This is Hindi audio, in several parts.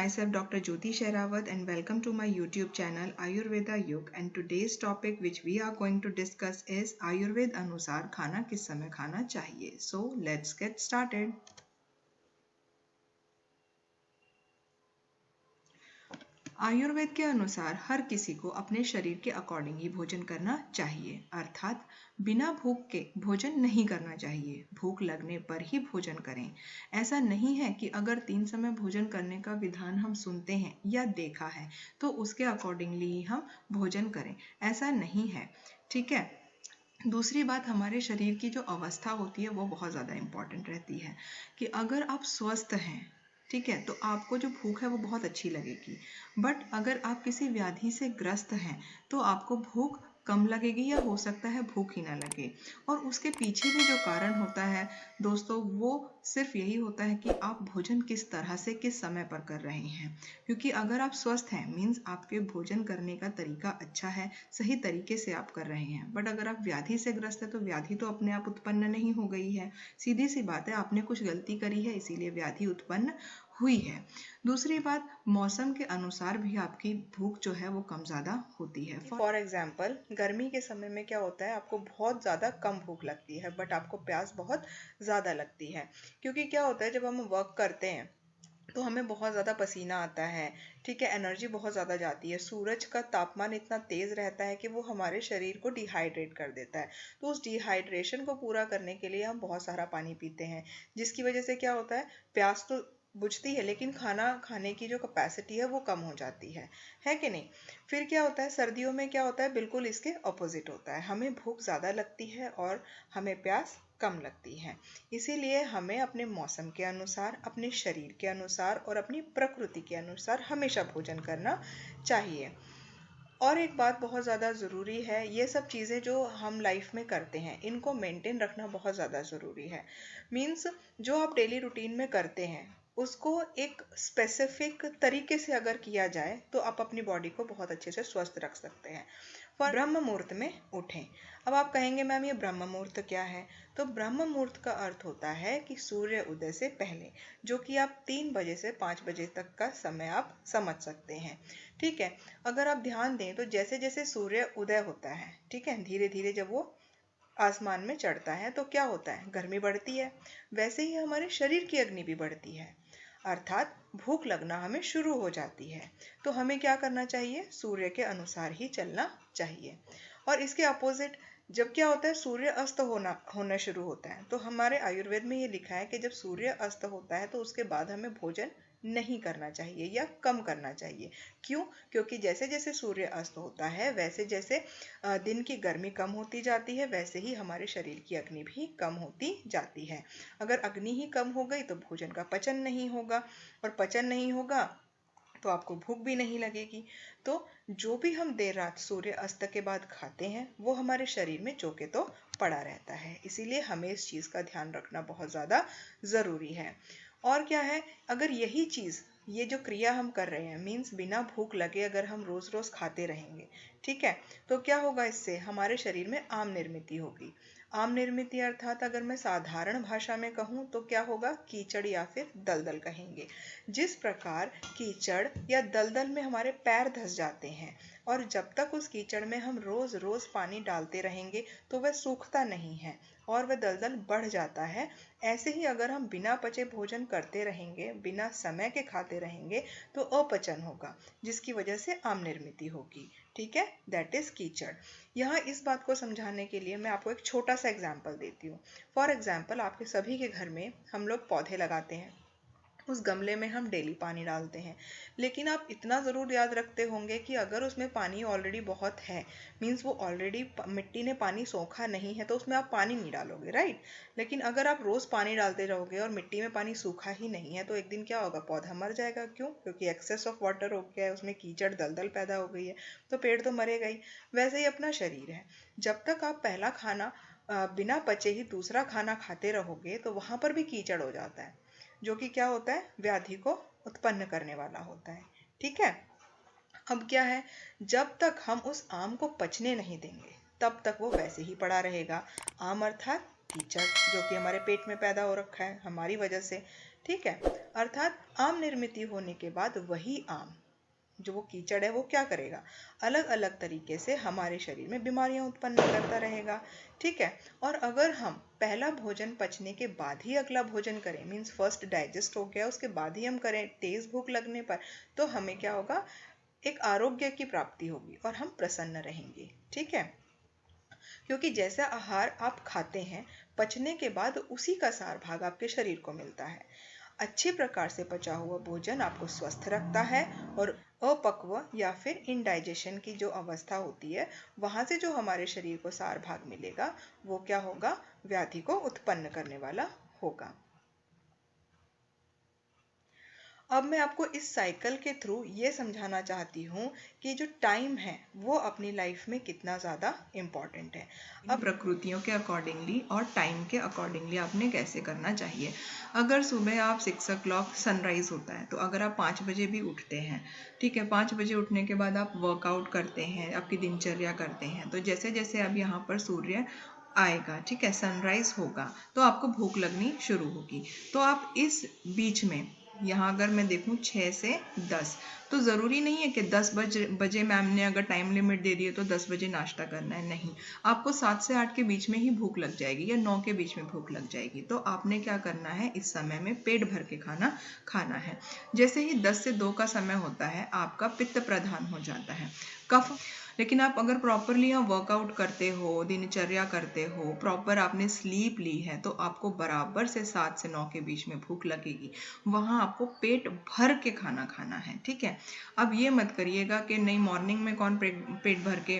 myself Dr. Jyoti Shehrawat and welcome to my YouTube channel Ayurveda Yug, and today's topic which we are going to discuss is Ayurveda अनुसार खाना किस समय खाना चाहिए. So let's get started. Ayurveda के अनुसार हर किसी को अपने शरीर के अकॉर्डिंग ही भोजन करना चाहिए, अर्थात बिना भूख के भोजन नहीं करना चाहिए. भूख लगने पर ही भोजन करें. ऐसा नहीं है कि अगर 3 समय भोजन करने का विधान हम सुनते हैं या देखा है तो उसके अकॉर्डिंगली ही हम भोजन करें. ऐसा नहीं है, ठीक है. दूसरी बात, हमारे शरीर की जो अवस्था होती है वो बहुत ज़्यादा इम्पॉर्टेंट रहती है कि अगर आप स्वस्थ हैं, ठीक है, तो आपको जो भूख है वो बहुत अच्छी लगेगी. बट अगर आप किसी व्याधि से ग्रस्त हैं तो आपको भूख कम लगेगी या हो सकता है भूख ही ना लगे. और उसके पीछे भी जो कारण होता है दोस्तों, वो सिर्फ यही होता है कि आप भोजन किस तरह से किस समय पर कर रहे हैं. क्योंकि अगर आप स्वस्थ हैं मीन्स आपके भोजन करने का तरीका अच्छा है, सही तरीके से आप कर रहे हैं. बट अगर आप व्याधि से ग्रस्त है तो व्याधि तो अपने आप उत्पन्न नहीं हो गई है. सीधी सी बात है, आपने कुछ गलती करी है इसीलिए व्याधि उत्पन्न हुई है. दूसरी बात, मौसम के अनुसार भी आपकी भूख जो है वो कम ज़्यादा होती है. फॉर एग्जाम्पल, गर्मी के समय में क्या होता है, आपको बहुत ज़्यादा कम भूख लगती है बट आपको प्यास बहुत ज़्यादा लगती है. क्योंकि क्या होता है, जब हम वर्क करते हैं तो हमें बहुत ज़्यादा पसीना आता है, ठीक है, एनर्जी बहुत ज़्यादा जाती है. सूरज का तापमान इतना तेज़ रहता है कि वो हमारे शरीर को डिहाइड्रेट कर देता है. तो उस डिहाइड्रेशन को पूरा करने के लिए हम बहुत सारा पानी पीते हैं, जिसकी वजह से क्या होता है, प्यास तो बुझती है लेकिन खाना खाने की जो कैपेसिटी है वो कम हो जाती है कि नहीं. फिर क्या होता है, सर्दियों में क्या होता है, बिल्कुल इसके ऑपोजिट होता है. हमें भूख ज़्यादा लगती है और हमें प्यास कम लगती है. इसीलिए हमें अपने मौसम के अनुसार, अपने शरीर के अनुसार और अपनी प्रकृति के अनुसार हमेशा भोजन करना चाहिए. और एक बात बहुत ज़्यादा ज़रूरी है, ये सब चीज़ें जो हम लाइफ में करते हैं इनको मेंटेन रखना बहुत ज़्यादा ज़रूरी है. मीन्स जो आप डेली रूटीन में करते हैं उसको एक स्पेसिफिक तरीके से अगर किया जाए तो आप अपनी बॉडी को बहुत अच्छे से स्वस्थ रख सकते हैं. ब्रह्म मुहूर्त में उठें. अब आप कहेंगे मैम ये ब्रह्म मुहूर्त क्या है? तो ब्रह्म मुहूर्त का अर्थ होता है कि सूर्य उदय से पहले, जो कि आप 3 बजे से 5 बजे तक का समय आप समझ सकते हैं, ठीक है. अगर आप ध्यान दें तो जैसे जैसे सूर्य उदय होता है, ठीक है, धीरे धीरे जब वो आसमान में चढ़ता है तो क्या होता है, गर्मी बढ़ती है. वैसे ही हमारे शरीर की अग्नि भी बढ़ती है, अर्थात भूख लगना हमें शुरू हो जाती है. तो हमें क्या करना चाहिए, सूर्य के अनुसार ही चलना चाहिए. और इसके अपोजिट जब क्या होता है, सूर्य अस्त होना शुरू होता है, तो हमारे आयुर्वेद में ये लिखा है कि जब सूर्य अस्त होता है तो उसके बाद हमें भोजन नहीं करना चाहिए या कम करना चाहिए. क्यों? क्योंकि जैसे जैसे सूर्य अस्त होता है वैसे जैसे दिन की गर्मी कम होती जाती है, वैसे ही हमारे शरीर की अग्नि भी कम होती जाती है. अगर अग्नि ही कम हो गई तो भोजन का पचन नहीं होगा, और पचन नहीं होगा तो आपको भूख भी नहीं लगेगी. तो जो भी हम देर रात सूर्य अस्त के बाद खाते हैं वो हमारे शरीर में चोके तो पड़ा रहता है. इसीलिए हमें इस चीज़ का ध्यान रखना बहुत ज़्यादा ज़रूरी है. और क्या है, अगर यही चीज़, ये जो क्रिया हम कर रहे हैं मीन्स बिना भूख लगे अगर हम रोज़ रोज़ खाते रहेंगे, ठीक है, तो क्या होगा, इससे हमारे शरीर में आम निर्मिति होगी. आम निर्मिति अर्थात अगर मैं साधारण भाषा में कहूँ तो क्या होगा, कीचड़ या फिर दलदल कहेंगे. जिस प्रकार कीचड़ या दलदल में हमारे पैर धंस जाते हैं और जब तक उस कीचड़ में हम रोज रोज पानी डालते रहेंगे तो वह सूखता नहीं है और वह दलदल बढ़ जाता है. ऐसे ही अगर हम बिना पचे भोजन करते रहेंगे, बिना समय के खाते रहेंगे तो अपचन होगा, जिसकी वजह से आम निर्मिति होगी, ठीक है, दैट इज कीचड़. यहाँ इस बात को समझाने के लिए मैं आपको एक छोटा सा एग्जाम्पल देती हूँ. फॉर एग्जाम्पल, आपके सभी के घर में हम लोग पौधे लगाते हैं, उस गमले में हम डेली पानी डालते हैं, लेकिन आप इतना ज़रूर याद रखते होंगे कि अगर उसमें पानी ऑलरेडी बहुत है, मीन्स वो ऑलरेडी मिट्टी ने पानी सोखा नहीं है, तो उसमें आप पानी नहीं डालोगे, राइट. लेकिन अगर आप रोज़ पानी डालते रहोगे और मिट्टी में पानी सूखा ही नहीं है तो एक दिन क्या होगा, पौधा मर जाएगा. क्यों? क्योंकि एक्सेस ऑफ वाटर हो गया है, उसमें कीचड़ दलदल पैदा हो गई है, तो पेड़ तो मरेगा ही. वैसे ही अपना शरीर है, जब तक आप पहला खाना बिना पचे ही दूसरा खाना खाते रहोगे तो वहाँ पर भी कीचड़ हो जाता है, जो कि क्या होता है, व्याधि को उत्पन्न करने वाला होता है, ठीक है. अब क्या है, जब तक हम उस आम को पचने नहीं देंगे तब तक वो वैसे ही पड़ा रहेगा. आम अर्थात कीचड़, जो कि हमारे पेट में पैदा हो रखा है हमारी वजह से, ठीक है, अर्थात आम निर्मित होने के बाद वही आम, जो वो कीचड़ है, वो क्या करेगा, अलग अलग तरीके से हमारे शरीर में बीमारियां उत्पन्न करता रहेगा। ठीक है, और अगर हम पहला भोजन पचने के बाद ही अगला भोजन करें, मीन्स फर्स्ट डाइजेस्ट हो गया उसके बाद ही हम करें तेज भूख लगने पर, तो हमें क्या होगा, एक आरोग्य की प्राप्ति होगी और हम प्रसन्न रहेंगे। ठीक है, क्योंकि जैसा आहार आप खाते हैं, पचने के बाद उसी का सार भाग आपके शरीर को मिलता है। अच्छे प्रकार से पचा हुआ भोजन आपको स्वस्थ रखता है, और अपक्व या फिर इनडाइजेशन की जो अवस्था होती है, वहां से जो हमारे शरीर को सार भाग मिलेगा, वो क्या होगा, व्याधि को उत्पन्न करने वाला होगा। अब मैं आपको इस साइकिल के थ्रू ये समझाना चाहती हूँ कि जो टाइम है वो अपनी लाइफ में कितना ज़्यादा इम्पॉर्टेंट है। अब प्रकृतियों के अकॉर्डिंगली और टाइम के अकॉर्डिंगली आपने कैसे करना चाहिए। अगर सुबह आप 6 o'clock सनराइज होता है, तो अगर आप 5 बजे भी उठते हैं, ठीक है, 5 बजे उठने के बाद आप वर्कआउट करते हैं, आपकी दिनचर्या करते हैं, तो जैसे जैसे अब यहाँ पर सूर्य आएगा, ठीक है, सनराइज होगा, तो आपको भूख लगनी शुरू होगी। तो आप इस बीच में, यहाँ अगर मैं देखूँ 6 से 10, तो ज़रूरी नहीं है कि 10 बजे मैम ने अगर टाइम लिमिट दे दी है तो 10 बजे नाश्ता करना है, नहीं, आपको 7 से 8 के बीच में ही भूख लग जाएगी या 9 के बीच में भूख लग जाएगी। तो आपने क्या करना है, इस समय में पेट भर के खाना खाना है। जैसे ही 10 से 2 का समय होता है, आपका पित्त प्रधान हो जाता है, कफ। लेकिन आप अगर प्रॉपरली यहाँ वर्कआउट करते हो, दिनचर्या करते हो, प्रॉपर आपने स्लीप ली है, तो आपको बराबर से 7 से 9 के बीच में भूख लगेगी। वहाँ आपको पेट भर के खाना खाना है। ठीक है, अब ये मत करिएगा कि नहीं मॉर्निंग में कौन पेट भर के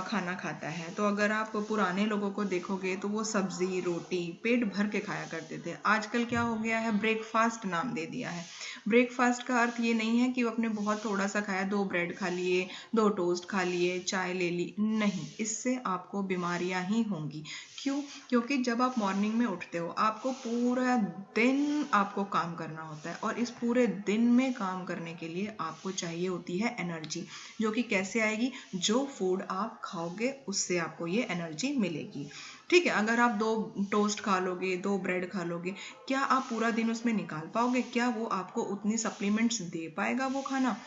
खाना खाता है। तो अगर आप पुराने लोगों को देखोगे तो वो सब्जी रोटी पेट भर के खाया करते थे। आजकल क्या हो गया है, ब्रेकफास्ट नाम दे दिया है। ब्रेकफास्ट का अर्थ ये नहीं है कि आपने बहुत थोड़ा सा खाया, 2 ब्रेड खा लिए, 2 टोस्ट खा लिए, चाय ले ली, नहीं, इससे आपको बीमारियां ही होंगी। क्यों? क्योंकि जब आप मॉर्निंग में उठते हो, आपको पूरा दिन आपको काम करना होता है, और इस पूरे दिन में काम करने के लिए आपको चाहिए होती है एनर्जी, जो कि कैसे आएगी, जो फूड आप खाओगे उससे आपको ये एनर्जी मिलेगी। ठीक है, अगर आप 2 टोस्ट खा लोगे, 2 ब्रेड खा लोगे, क्या आप पूरा दिन उसमें निकाल पाओगे? क्या वो आपको उतनी सप्लीमेंट्स दे पाएगा वो खाना?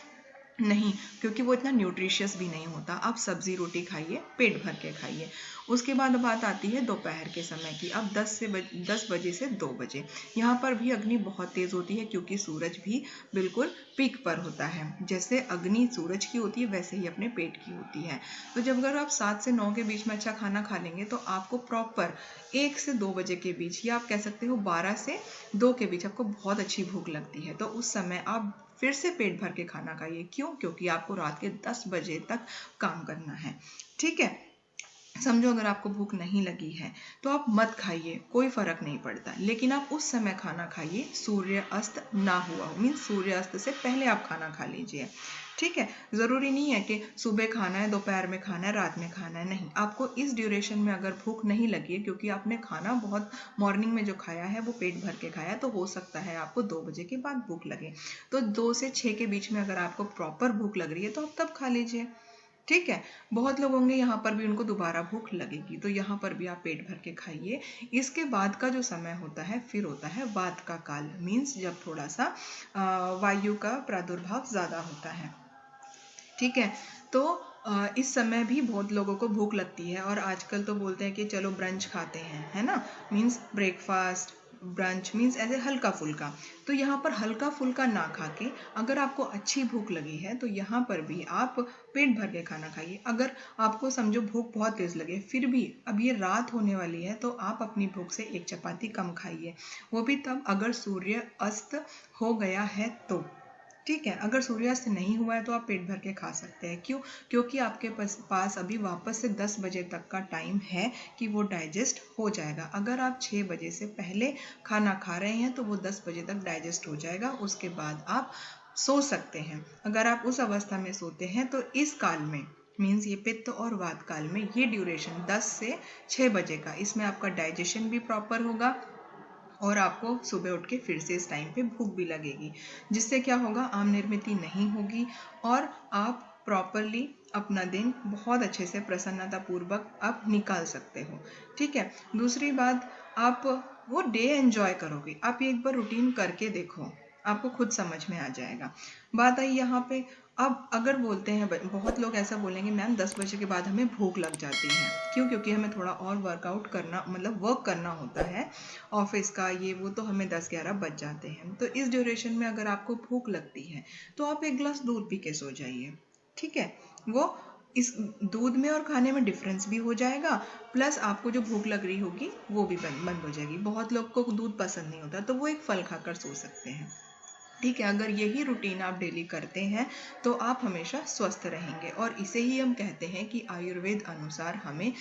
नहीं, क्योंकि वो इतना न्यूट्रिशियस भी नहीं होता। आप सब्जी रोटी खाइए, पेट भर के खाइए। उसके बाद बात आती है दोपहर के समय की। अब 10 बजे से 2 बजे, यहाँ पर भी अग्नि बहुत तेज होती है, क्योंकि सूरज भी बिल्कुल पीक पर होता है। जैसे अग्नि सूरज की होती है, वैसे ही अपने पेट की होती है। तो जब अगर आप 7 से 9 के बीच में अच्छा खाना खा लेंगे, तो आपको प्रॉपर 1 से 2 बजे के बीच, या आप कह सकते हो 12 से 2 के बीच, आपको बहुत अच्छी भूख लगती है। तो उस समय आप फिर से पेट भर के खाना खाइए। क्यों? क्योंकि आपको रात के 10 बजे तक काम करना है। ठीक है, समझो अगर आपको भूख नहीं लगी है तो आप मत खाइए, कोई फर्क नहीं पड़ता, लेकिन आप उस समय खाना खाइए सूर्य अस्त ना हुआ हो, मीन्स सूर्य अस्त से पहले आप खाना खा लीजिए। ठीक है, ज़रूरी नहीं है कि सुबह खाना है, दोपहर में खाना है, रात में खाना है, नहीं, आपको इस ड्यूरेशन में अगर भूख नहीं लगी है, क्योंकि आपने खाना बहुत मॉर्निंग में जो खाया है वो पेट भर के खाया है, तो हो सकता है आपको 2 बजे के बाद भूख लगे। तो 2 से 6 के बीच में अगर आपको प्रॉपर भूख लग रही है तो आप तब खा लीजिए। ठीक है, बहुत लोग होंगे यहाँ पर भी उनको दोबारा भूख लगेगी, तो यहाँ पर भी आप पेट भर के खाइए। इसके बाद का जो समय होता है, फिर होता है वात का काल, मीन्स जब थोड़ा सा वायु का प्रादुर्भाव ज़्यादा होता है। ठीक है, तो इस समय भी बहुत लोगों को भूख लगती है, और आजकल तो बोलते हैं कि चलो ब्रंच खाते हैं, है ना, मीन्स ब्रेकफास्ट, ब्रंच मीन्स ऐसे हल्का फुल्का। तो यहाँ पर हल्का फुल्का ना खा के, अगर आपको अच्छी भूख लगी है, तो यहाँ पर भी आप पेट भर के खाना खाइए। अगर आपको समझो भूख बहुत तेज लगे, फिर भी अब ये रात होने वाली है, तो आप अपनी भूख से 1 चपाती कम खाइए, वो भी तब अगर सूर्य अस्त हो गया है तो। ठीक है, अगर सूर्यास्त नहीं हुआ है तो आप पेट भर के खा सकते हैं। क्यों? क्योंकि आपके पास अभी वापस से 10 बजे तक का टाइम है कि वो डाइजेस्ट हो जाएगा। अगर आप 6 बजे से पहले खाना खा रहे हैं तो वो 10 बजे तक डाइजेस्ट हो जाएगा, उसके बाद आप सो सकते हैं। अगर आप उस अवस्था में सोते हैं तो इस काल में, मीन्स ये पित्त और वात काल में, ये ड्यूरेशन 10 से 6 बजे का, इसमें आपका डाइजेशन भी प्रॉपर होगा, और आपको सुबह उठ के फिर से इस टाइम पे भूख भी लगेगी, जिससे क्या होगा, आम निर्मित नहीं होगी, और आप प्रॉपरली अपना दिन बहुत अच्छे से प्रसन्नता पूर्वक आप निकाल सकते हो। ठीक है, दूसरी बात, आप वो डे एंजॉय करोगे। आप ये एक बार रूटीन करके देखो, आपको खुद समझ में आ जाएगा। बात आई यहाँ पे, अब अगर बोलते हैं, बहुत लोग ऐसा बोलेंगे मैम 10 बजे के बाद हमें भूख लग जाती है। क्यों? क्योंकि हमें थोड़ा और वर्कआउट करना, मतलब वर्क करना होता है ऑफिस का, ये वो, तो हमें 10-11 बज जाते हैं। तो इस ड्यूरेशन में अगर आपको भूख लगती है तो आप एक गिलास दूध पी के सो जाइए। ठीक है, वो इस दूध में और खाने में डिफरेंस भी हो जाएगा, प्लस आपको जो भूख लग रही होगी वो भी बंद हो जाएगी। बहुत लोग को दूध पसंद नहीं होता तो वो एक फल खाकर सो सकते हैं। ठीक है, अगर यही रूटीन आप डेली करते हैं तो आप हमेशा स्वस्थ रहेंगे। और इसे ही हम कहते हैं कि आयुर्वेद अनुसार हमें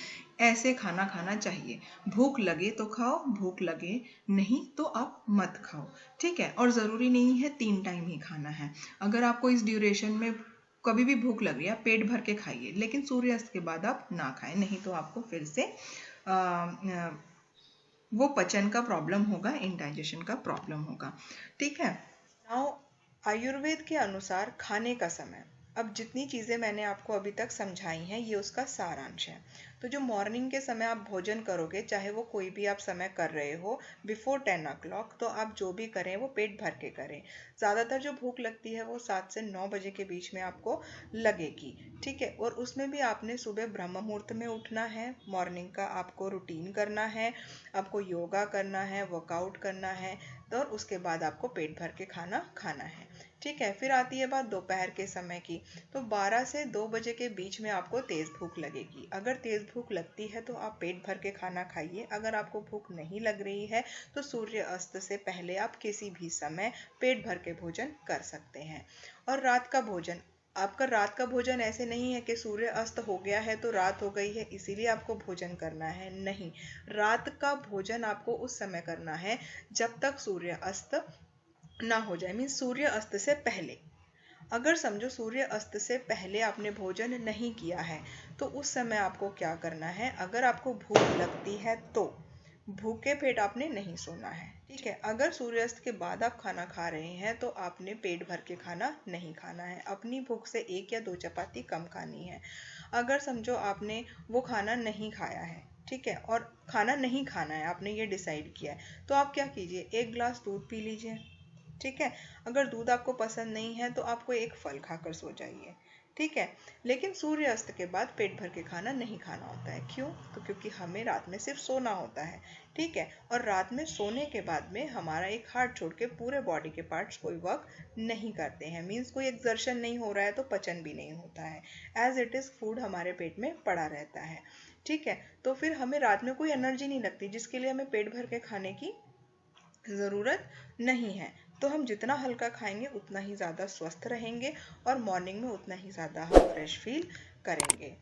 ऐसे खाना खाना चाहिए। भूख लगे तो खाओ, भूख लगे नहीं तो आप मत खाओ। ठीक है, और ज़रूरी नहीं है 3 टाइम ही खाना है। अगर आपको इस ड्यूरेशन में कभी भी भूख लग रही है, पेट भर के खाइए, लेकिन सूर्यास्त के बाद आप ना खाएं, नहीं तो आपको फिर से वो पचन का प्रॉब्लम होगा, इंडाइजेशन का प्रॉब्लम होगा। ठीक है, नाउ आयुर्वेद के अनुसार खाने का समय। अब जितनी चीज़ें मैंने आपको अभी तक समझाई हैं ये उसका सारांश है। तो जो मॉर्निंग के समय आप भोजन करोगे, चाहे वो कोई भी आप समय कर रहे हो बिफोर 10 o'clock, तो आप जो भी करें वो पेट भर के करें। ज़्यादातर जो भूख लगती है वो 7 से 9 बजे के बीच में आपको लगेगी। ठीक है, और उसमें भी आपने सुबह ब्रह्म मुहूर्त में उठना है, मॉर्निंग का आपको रूटीन करना है, आपको योगा करना है, वर्कआउट करना है, तो उसके बाद आपको पेट भर के खाना खाना है। ठीक है, फिर आती है बात दोपहर के समय की। तो 12 से 2 बजे के बीच में आपको तेज़ भूख लगेगी। अगर तेज़ भूख लगती है तो आप पेट भर के खाना खाइए। अगर आपको भूख नहीं लग रही है तो सूर्य अस्त से पहले आप किसी भी समय पेट भर के भोजन कर सकते हैं। और रात का भोजन, आपका रात का भोजन ऐसे नहीं है कि सूर्य अस्त हो गया है तो रात हो गई है इसीलिए आपको भोजन करना है, नहीं। रात का भोजन आपको उस समय करना है जब तक सूर्य अस्त ना हो जाए, मीन सूर्य अस्त से पहले। अगर समझो सूर्य अस्त से पहले आपने भोजन नहीं किया है तो उस समय आपको क्या करना है, अगर आपको भूख लगती है तो भूखे पेट आपने नहीं सोना है। ठीक है, अगर सूर्यास्त के बाद आप खाना खा रहे हैं तो आपने पेट भर के खाना नहीं खाना है, अपनी भूख से 1 या 2 चपाती कम खानी है। अगर समझो आपने वो खाना नहीं खाया है, ठीक है, और खाना नहीं खाना है, आपने ये डिसाइड किया है, तो आप क्या कीजिए, 1 गिलास दूध पी लीजिए। ठीक है, अगर दूध आपको पसंद नहीं है तो आपको एक फल खाकर सो जाइए। ठीक है, लेकिन सूर्य अस्त के बाद पेट भर के खाना नहीं खाना होता है। क्यों? तो क्योंकि हमें रात में सिर्फ सोना होता है। ठीक है, और रात में सोने के बाद में हमारा एक हार्ट छोड़ के पूरे बॉडी के पार्ट्स कोई वर्क नहीं करते हैं, मीन्स कोई एक्सर्शन नहीं हो रहा है तो पचन भी नहीं होता है, एज इट इज फूड हमारे पेट में पड़ा रहता है। ठीक है, तो फिर हमें रात में कोई एनर्जी नहीं लगती जिसके लिए हमें पेट भर के खाने की ज़रूरत नहीं है। तो हम जितना हल्का खाएंगे उतना ही ज़्यादा स्वस्थ रहेंगे और मॉर्निंग में उतना ही ज़्यादा हम फ्रेश फील करेंगे।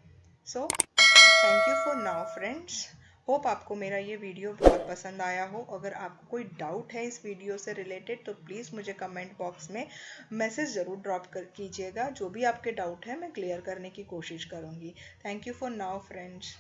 So thank you for now friends. Hope आपको मेरा ये वीडियो बहुत पसंद आया हो। अगर आपको कोई डाउट है इस वीडियो से रिलेटेड तो प्लीज़ मुझे कमेंट बॉक्स में मैसेज ज़रूर ड्रॉप कर कीजिएगा। जो भी आपके डाउट है मैं क्लियर करने की कोशिश करूँगी। Thank you for now friends.